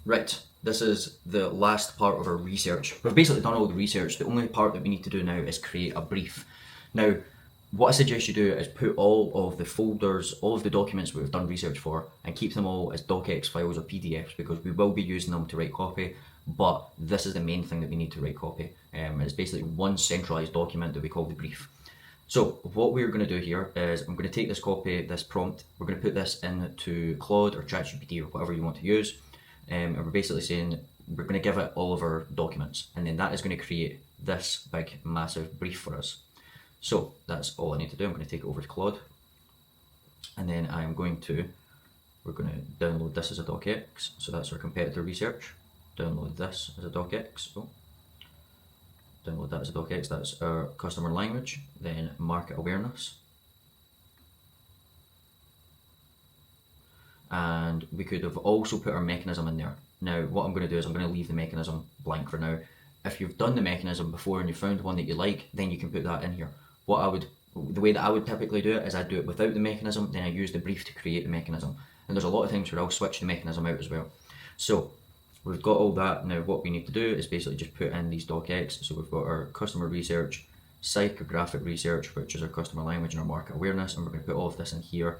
Right, this is the last part of our research. We've basically done all the research. The only part that we need to do now is create a brief. Now, what I suggest you do is put all of the folders, all of the documents we've done research for, and keep them all as docx files or PDFs, because we will be using them to write copy, but this is the main thing that we need to write copy. It's basically one centralized document that we call the brief. So what we're going to do here is I'm going to take this copy, this prompt, we're going to put this into Claude or ChatGPT or whatever you want to use, and we're basically saying we're going to give it all of our documents, and then that is going to create this big massive brief for us. So that's all I need to do. I'm going to take it over to Claude, and then we're going to download this as a docx. So that's our competitor research. Download this as a docx. Oh. Download that as a docx. That's our customer language. Then market awareness. And we could have also put our mechanism in there. Now, what I'm going to do is I'm going to leave the mechanism blank for now. If you've done the mechanism before and you found one that you like, then you can put that in here. The way that I would typically do it is I do it without the mechanism, then I use the brief to create the mechanism. And there's a lot of times where I'll switch the mechanism out as well. So we've got all that. Now what we need to do is basically just put in these docx. So we've got our customer research, psychographic research, which is our customer language and our market awareness, and we're going to put all of this in here,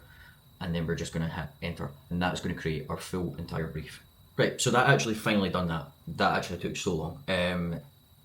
and then we're just going to hit enter, and that's going to create our full entire brief. Right, so that actually finally done that. That actually took so long.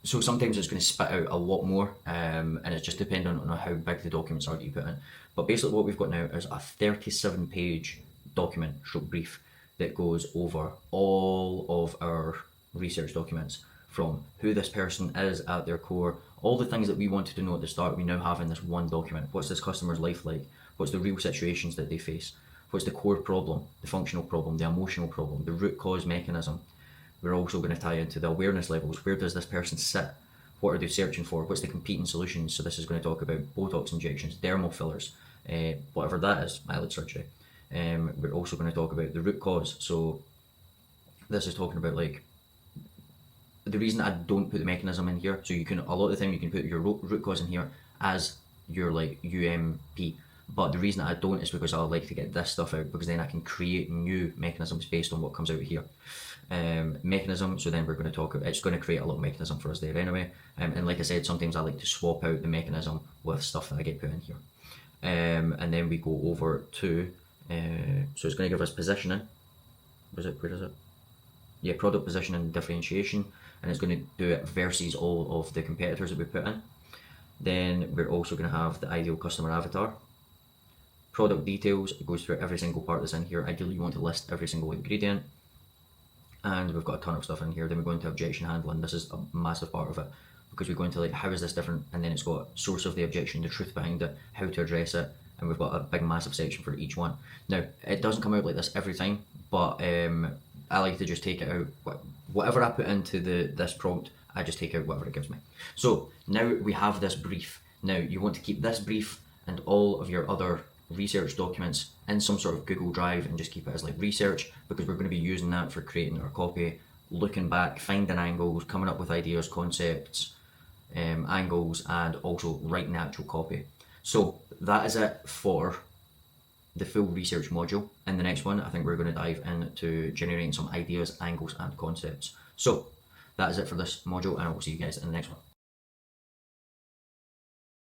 So sometimes it's going to spit out a lot more, and it's just dependent on how big the documents are that you put in. But basically what we've got now is a 37-page document, short brief, that goes over all of our research documents, from who this person is at their core, all the things that we wanted to know at the start we now have in this one document. What's this customer's life like? What's the real situations that they face? What's the core problem, the functional problem, the emotional problem, the root cause mechanism? We're also going to tie into the awareness levels. Where does this person sit? What are they searching for? What's the competing solutions? So this is going to talk about Botox injections, dermal fillers, whatever that is, eyelid surgery. We're also going to talk about the root cause. So this is talking about like the reason I don't put the mechanism in here. So you can, a lot of the time you can put your root cause in here as your like UMP. But the reason I don't is because I like to get this stuff out, because then I can create new mechanisms based on what comes out here. Mechanism, so then we're going to talk about, it's going to create a little mechanism for us there anyway. And like I said, sometimes I like to swap out the mechanism with stuff that I get put in here. And then we go over to, so it's going to give us positioning. Where is it? Yeah, product positioning and differentiation. And it's going to do it versus all of the competitors that we put in. Then we're also going to have the ideal customer avatar. Product details, it goes through every single part that's in here. Ideally you want to list every single ingredient. And we've got a ton of stuff in here. Then we go into objection handling. This is a massive part of it, because we go into like, how is this different? And then it's got source of the objection, the truth behind it, how to address it. And we've got a big massive section for each one. Now, it doesn't come out like this every time, but I like to just take it out. Whatever I put into this prompt, I just take out whatever it gives me. So now we have this brief. Now you want to keep this brief and all of your other research documents in some sort of Google Drive, and just keep it as like research, because we're going to be using that for creating our copy, looking back, finding angles, coming up with ideas, concepts, angles, and also writing the actual copy. So that is it for the full research module. In the next one, I think we're going to dive into generating some ideas, angles, and concepts. So that is it for this module, and I will see you guys in the next one.